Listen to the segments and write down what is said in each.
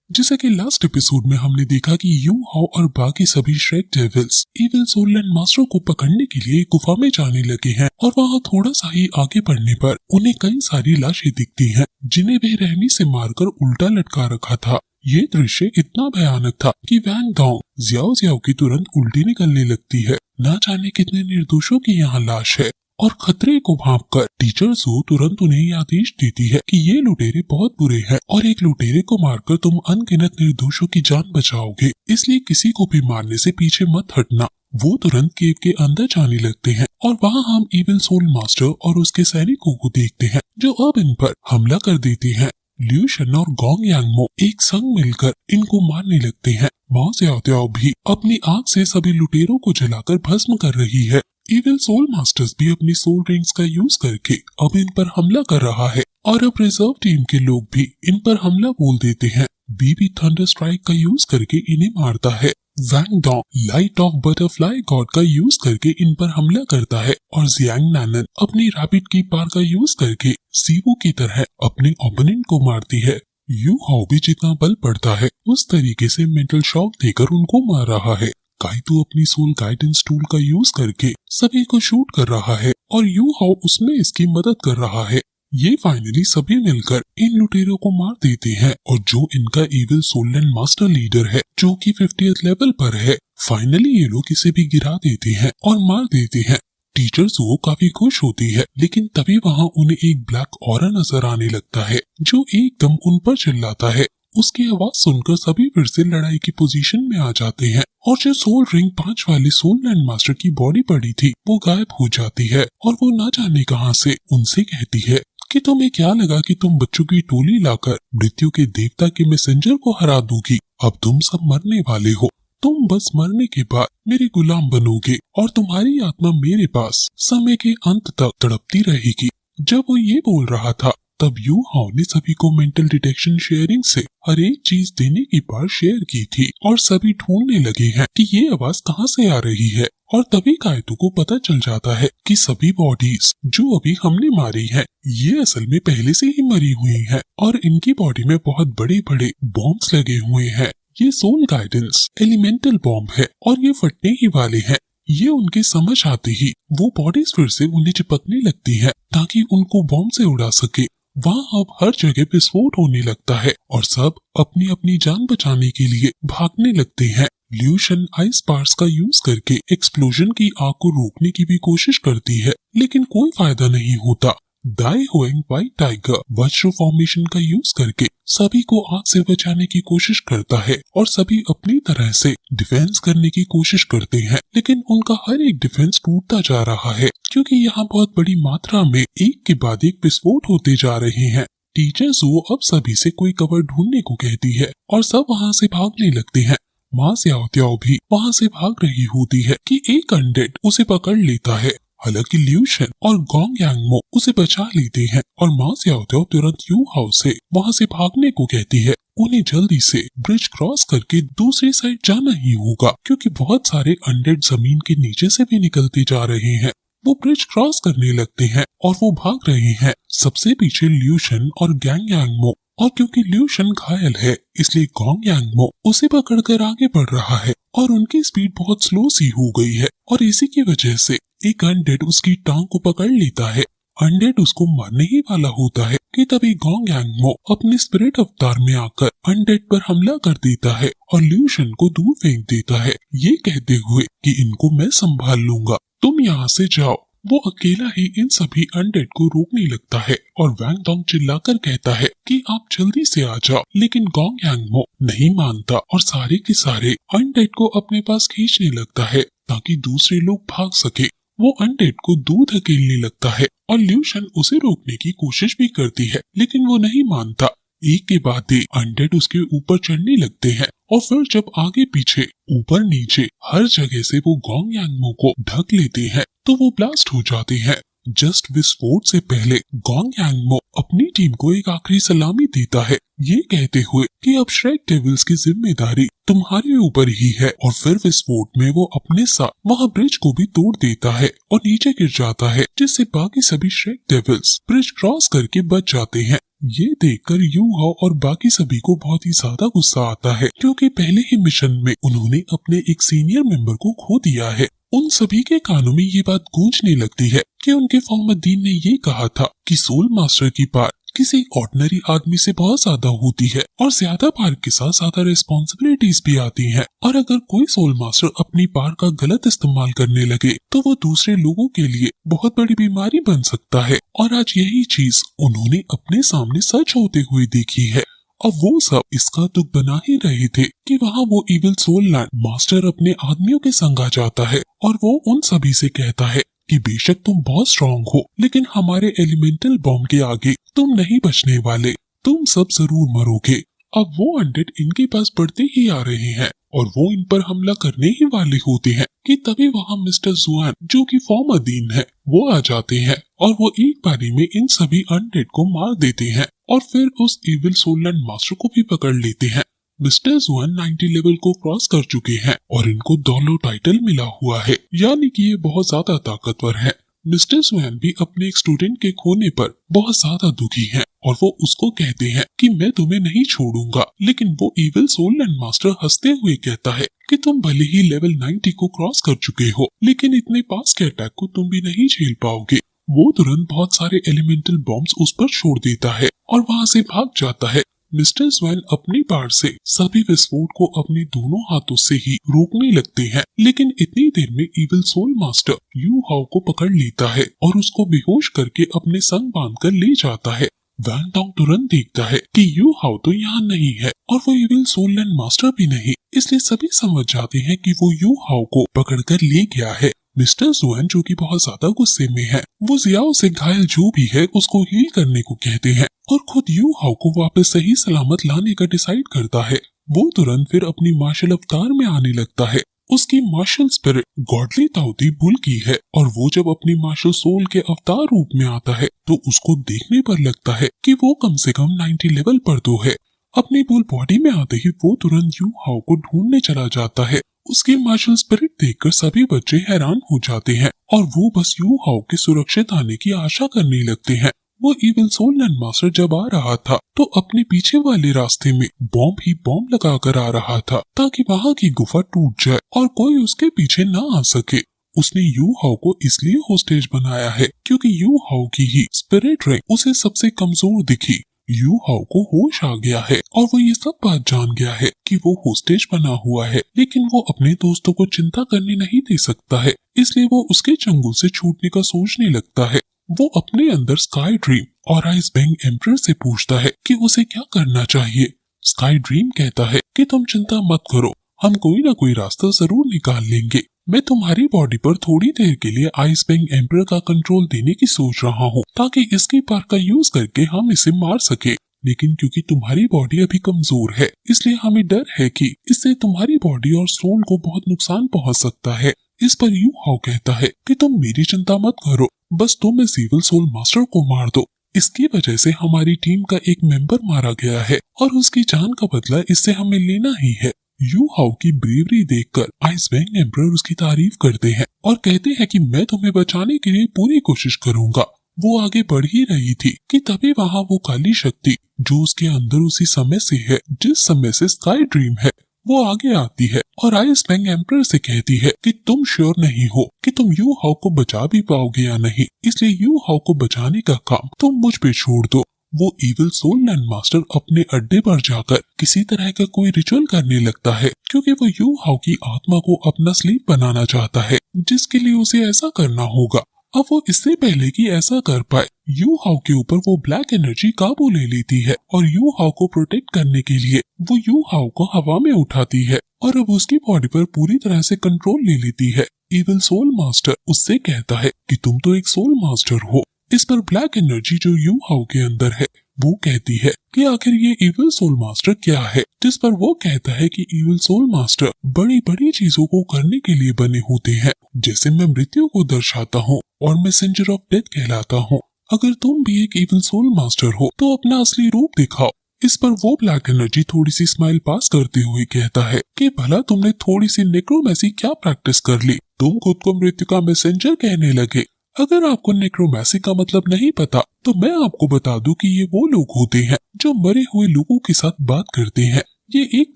जैसा कि last episode में हमने देखा कि यू हाओ और बाकी सभी श्रेक डेविल्स इविल सोललैंड मास्टर को पकड़ने के लिए गुफा में जाने लगे हैं और वहाँ थोड़ा सा ही आगे बढ़ने पर उन्हें कई सारी लाशें दिखती हैं जिन्हें बेरहमी से मारकर उल्टा लटका रखा था। ये दृश्य इतना भयानक था कि वैंग डोंग जियाओ जियाओ की तुरंत उल्टी निकलने लगती है। न जाने कितने निर्दोषों की यहाँ लाश है और खतरे को भांपकर टीचर जू तुरंत उन्हें ये आदेश देती है कि ये लुटेरे बहुत बुरे हैं और एक लुटेरे को मारकर तुम अनगिनत निर्दोषों की जान बचाओगे, इसलिए किसी को भी मारने से पीछे मत हटना। वो तुरंत केव के अंदर जाने लगते हैं और वहाँ हम इविल सोल मास्टर और उसके सैनिकों को देखते हैं जो अब इन पर हमला कर देते हैं। लिu shen और गोंग यांगमो एक संग मिलकर इनको मारने लगते हैं। माओ ज़्याओ भी अपनी आग से सभी लुटेरों को जलाकर भस्म कर रही है। इविल सोल मास्टर्स भी अपनी सोल रिंग्स का यूज करके अब इन पर हमला कर रहा है और अब रिजर्व टीम के लोग भी इन पर हमला बोल देते हैं। बीबी थंडर स्ट्राइक का यूज करके इन्हें मारता है। Wang Dong light of butterfly god का यूज करके इन पर हमला करता है और जियांग नानन अपनी रैपिड की पार का यूज करके सीवो की तरह अपने ओपोनेंट को मारती है। यू हाओ भी जितना बल पड़ता है उस तरीके से मेंटल शॉक देकर उनको मार रहा है। काइतो अपनी सोल गाइडेंस टूल का यूज करके सभी को शूट कर रहा है और यू हाओ उसमें इसकी मदद कर रहा है। ये फाइनली सभी मिलकर इन लुटेरों को मार देते हैं और जो इनका इविल सोललैंड मास्टर लीडर है जो कि 50th लेवल पर है, फाइनली ये लोग इसे भी गिरा देते हैं और मार देते हैं। टीचर जू काफी खुश होती है लेकिन तभी वहाँ उन्हें एक ब्लैक ऑरा नजर आने लगता है जो एकदम उन पर चिल्लाता है। उसकी आवाज सुनकर सभी फिर से लड़ाई की पोजीशन में आ जाते हैं और जो सोल रिंग 5 वाली सोललैंड मास्टर की बॉडी पड़ी थी वो गायब हो जाती है और वो ना जाने कहां से उनसे कहती है कि तुम्हें क्या लगा कि तुम बच्चों की टोली लाकर मृत्यु के देवता के मैसेंजर को हरा दोगी। अब तुम सब मरने वाले हो, तुम बस मरने के बाद मेरे गुलाम बनोगे और तुम्हारी आत्मा मेरे पास समय के अंत तक तड़पती रहेगी। जब वो ये बोल रहा था तब यू हाओ ने सभी को मेंटल डिटेक्शन शेयरिंग से हर एक चीज देने की बात शेयर की थी और सभी ढूंढने लगे हैं कि ये आवाज कहाँ से आ रही है और तभी काइतो को पता चल जाता है कि सभी बॉडीज जो अभी हमने मारी हैं ये असल में पहले से ही मरी हुई हैं और इनकी बॉडी में बहुत बड़े बड़े बॉम्ब्स लगे हुए हैं। ये सोल गाइडेंस एलिमेंटल बॉम्ब है और ये फटने ही वाले हैं। ये उनके समझ आते ही वो बॉडीज फिर से उन्हें चिपकने लगती है ताकि उनको बॉम्ब से उड़ा सके। वहाँ अब हर जगह विस्फोट होने लगता है और सब अपनी अपनी जान बचाने के लिए भागने लगते हैं। लिu shen आइस पार्स का यूज करके एक्सप्लोजन की आग को रोकने की भी कोशिश करती है लेकिन कोई फायदा नहीं होता। दाई हुएंग व्हाइट टाइगर वज्र फॉर्मेशन का यूज करके सभी को आग से बचाने की कोशिश करता है और सभी अपनी तरह से डिफेंस करने की कोशिश करते हैं लेकिन उनका हर एक डिफेंस टूटता जा रहा है क्योंकि यहाँ बहुत बड़ी मात्रा में एक के बाद एक विस्फोट होते जा रहे हैं। टीचर जू अब सभी से कोई कवर ढूंढने को कहती है और सब वहाँ से भागने लगते हैं। माँ ज़्याओ भी वहाँ से भाग रही होती है कि एक अनडेड उसे पकड़ लेता है। हालांकि लिu shen और गोंग यांगमो उसे बचा लेते हैं और माँ ज़्याओ तुरंत यू हाओ से वहाँ से भागने को कहती है। उन्हें जल्दी से ब्रिज क्रॉस करके दूसरी साइड जाना ही होगा क्योंकि बहुत सारे अनडेड जमीन के नीचे से भी निकलते जा रहे हैं। वो ब्रिज क्रॉस करने लगते हैं और वो भाग रहे हैं। सबसे पीछे लिu shen और गोंग यांगमो और क्योंकि लिu shen घायल है इसलिए गोंग यांगमो उसे पकड़कर आगे बढ़ रहा है और उनकी स्पीड बहुत स्लो सी हो गई है और इसी की वजह से एक अनडेड उसकी टांग को पकड़ लेता है। अनडेड उसको मारने ही वाला होता है कि तभी गोंग यांगमो अपने स्पिरिट अवतार में आकर अनडेड पर हमला कर देता है और लिu shen को दूर फेंक देता है ये कहते हुए कि इनको मैं संभाल लूंगा, तुम यहाँ से जाओ। वो अकेला ही इन सभी अनडेड को रोकने लगता है और वैंग डोंग चिल्लाकर कहता है कि आप जल्दी से आ जाओ लेकिन गोंग यांगमो नहीं मानता और सारे के सारे अनडेड को अपने पास खींचने लगता है ताकि दूसरे लोग भाग सके। वो अनडेड को दूर धकेलने लगता है और लिu shen उसे रोकने की कोशिश भी करती है लेकिन वो नहीं मानता। एक के बाद एक अनडेड उसके ऊपर चढ़ने लगते हैं और फिर जब आगे पीछे ऊपर नीचे हर जगह से वो गोंग यांगमो को ढक लेते हैं तो वो ब्लास्ट हो जाते हैं। जस्ट विस्फोट से पहले गोंग यांगमो अपनी टीम को एक आखिरी सलामी देता है ये कहते हुए कि अब श्रेक डेविल्स की जिम्मेदारी तुम्हारे ऊपर ही है और फिर विस्फोट में वो अपने साथ वहाँ ब्रिज को भी तोड़ देता है और नीचे गिर जाता है जिससे बाकी सभी श्रेक डेविल्स ब्रिज क्रॉस करके बच जाते हैं। ये देखकर यू हाओ और बाकी सभी को बहुत ही ज्यादा गुस्सा आता है, क्योंकि पहले ही मिशन में उन्होंने अपने एक सीनियर मेंबर को खो दिया है। उन सभी के कानों में ये बात गूंजने लगती है कि उनके फॉर्मर डीन ने ये कहा था कि सोल मास्टर की पावर किसी ऑर्डिनरी आदमी से बहुत ज्यादा होती है और ज्यादा पावर के साथ ज्यादा रिस्पॉन्सिबिलिटीज भी आती हैं। और अगर कोई सोल मास्टर अपनी पावर का गलत इस्तेमाल करने लगे तो वो दूसरे लोगों के लिए बहुत बड़ी बीमारी बन सकता है। और आज यही चीज उन्होंने अपने सामने सच होते हुए देखी है। अब वो सब इसका दुख बना ही रहे थे कि वहाँ वो इविल सोल लैंड मास्टर अपने आदमियों के संग आ जाता है और वो उन सभी से कहता है कि बेशक तुम बहुत स्ट्रांग हो, लेकिन हमारे एलिमेंटल बॉम्ब के आगे तुम नहीं बचने वाले, तुम सब जरूर मरोगे। अब वो अनडेड इनके पास बढ़ते ही आ रहे हैं और वो इन पर हमला करने ही वाले होते हैं कि तभी वहाँ मिस्टर जुआन जो कि फॉर्मर डीन है वो आ जाते हैं और वो एक बारी में इन सभी अनडेड को मार देते हैं और फिर उस इविल सोललैंड मास्टर को भी पकड़ लेते हैं। मिस्टर जुआन 90 लेवल को क्रॉस कर चुके हैं और इनको डॉलो टाइटल मिला हुआ है, यानी कि ये बहुत ज्यादा ताकतवर है। मिस्टर जुआन भी अपने एक स्टूडेंट के खोने पर बहुत ज्यादा दुखी हैं और वो उसको कहते हैं कि मैं तुम्हें नहीं छोड़ूंगा, लेकिन वो इविल सोललैंड मास्टर हंसते हुए कहता है कि तुम भले ही लेवल 90 को क्रॉस कर चुके हो, लेकिन इतने पास के अटैक को तुम भी नहीं झेल पाओगे। वो तुरंत बहुत सारे एलिमेंटल बॉम्ब्स उस पर छोड़ देता है और वहाँ से भाग जाता है। मिस्टर स्वैन अपनी पावर से सभी विस्फोट को अपने दोनों हाथों से ही रोकने लगते हैं, लेकिन इतनी देर में इविल सोल मास्टर यू हाओ को पकड़ लेता है और उसको बेहोश करके अपने संग बांधकर ले जाता है। वैन डोंग तुरंत देखता है कि यू हाओ तो यहाँ नहीं है और वो इविल सोललैंड मास्टर भी नहीं, इसलिए सभी समझ जाते हैं कि वो यू हाओ को पकड़कर ले गया है। मिस्टर जुआन जो कि बहुत ज्यादा गुस्से में है, वो जियाओ से घायल जो भी है उसको हील करने को कहते हैं और खुद यू हाओ को वापस सही सलामत लाने का डिसाइड करता है। वो तुरंत फिर अपनी मार्शल अवतार में आने लगता है। उसकी मार्शल स्पिरिट गॉडली ताओती बुल की है और वो जब अपनी मार्शल सोल के अवतार रूप में आता है तो उसको देखने पर लगता है कि वो कम से कम 90 लेवल पर तो है। अपनी बुल बॉडी में आते ही वो तुरंत यू हाओ को ढूंढने चला जाता है। उसकी मार्शल स्पिरिट देखकर सभी बच्चे हैरान हो जाते हैं और वो बस यू हाओ के सुरक्षित आने की आशा करने लगते हैं। वो इविल सोललैंड मास्टर जब आ रहा था तो अपने पीछे वाले रास्ते में बॉम्ब ही बॉम्ब लगाकर आ रहा था ताकि वहाँ की गुफा टूट जाए और कोई उसके पीछे न आ सके। उसने यू हाओ को इसलिए होस्टेज बनाया है क्योंकि यू हाओ की ही स्पिरिट रैंक उसे सबसे कमजोर दिखी। यू हाओ को होश आ गया है और वो ये सब बात जान गया है कि वो होस्टेज बना हुआ है, लेकिन वो अपने दोस्तों को चिंता करने नहीं दे सकता है, इसलिए वो उसके चंगुल से छूटने का सोचने लगता है। वो अपने अंदर स्काई ड्रीम और आइस बैंग एम्परर से पूछता है कि उसे क्या करना चाहिए। स्काई ड्रीम कहता है कि तुम चिंता मत करो, हम कोई ना कोई रास्ता जरूर निकाल लेंगे। मैं तुम्हारी बॉडी पर थोड़ी देर के लिए आइस बैंग एम्परर का कंट्रोल देने की सोच रहा हूँ ताकि इसकी पावर का यूज करके हम इसे मार सके, लेकिन क्योंकि तुम्हारी बॉडी अभी कमजोर है इसलिए हमें डर है कि इससे तुम्हारी बॉडी और सोल को बहुत नुकसान पहुँच सकता है। इस पर यू हाओ कहता है कि तुम मेरी चिंता मत करो, बस तुम इस इविल सोल मास्टर को मार दो। इसकी वजह से हमारी टीम का एक मेंबर मारा गया है और उसकी जान का बदला इससे हमें लेना ही है। यू हाओ की ब्रेवरी देखकर आइस बैंग एम्परर उसकी तारीफ करते हैं और कहते हैं कि मैं तुम्हें बचाने के लिए पूरी कोशिश करूंगा। वो आगे बढ़ ही रही थी कि तभी वहाँ वो काली शक्ति जो उसके अंदर उसी समय से है जिस समय से स्काई ड्रीम है, वो आगे आती है और आइस बैंग एम्परर से कहती है कि तुम श्योर नहीं हो कि तुम यू हाओ को बचा भी पाओगे या नहीं, इसलिए यू हाओ को बचाने का काम तुम मुझ पे छोड़ दो। वो इविल सोललैंड मास्टर अपने अड्डे पर जाकर किसी तरह का कोई रिचुअल करने लगता है क्योंकि वो यू हाओ की आत्मा को अपना स्लीप बनाना चाहता है, जिसके लिए उसे ऐसा करना होगा। अब वो इससे पहले कि ऐसा कर पाए यू हाओ के ऊपर वो ब्लैक एनर्जी काबू ले लेती है और यू हाओ को प्रोटेक्ट करने के लिए वो यू हाओ को हवा में उठाती है और अब उसकी बॉडी पर पूरी तरह से कंट्रोल ले लेती है। इविल सोल मास्टर उससे कहता है कि तुम तो एक सोल मास्टर हो। इस पर ब्लैक एनर्जी जो यू हाओ के अंदर है वो कहती है कि आखिर ये इविल सोल मास्टर क्या है, जिस पर वो कहता है कि इविल सोल मास्टर बड़ी बड़ी चीजों को करने के लिए बने होते हैं, जैसे मैं मृत्यु को दर्शाता हूँ और मैसेंजर ऑफ डेथ कहलाता हूँ। अगर तुम भी एक इविल सोल मास्टर हो तो अपना असली रूप दिखाओ। इस पर वो ब्लैक एनर्जी थोड़ी सी स्माइल पास करते हुए कहता है कि भला तुमने थोड़ी सी नेक्रोमैंसी क्या प्रैक्टिस कर ली, तुम खुद को मृत्यु का मैसेंजर कहने लगे। अगर आपको नेक्रोमैंसी का मतलब नहीं पता तो मैं आपको बता दूं कि ये वो लोग होते हैं जो मरे हुए लोगों के साथ बात करते हैं। ये एक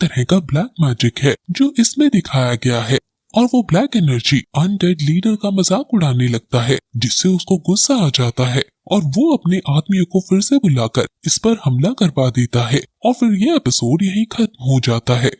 तरह का ब्लैक मैजिक है जो इसमें दिखाया गया है, और वो ब्लैक एनर्जी अनडेड लीडर का मजाक उड़ाने लगता है, जिससे उसको गुस्सा आ जाता है और वो अपने आदमियों को फिर से बुलाकर इस पर हमला करवा देता है, और फिर ये एपिसोड यहीं खत्म हो जाता है।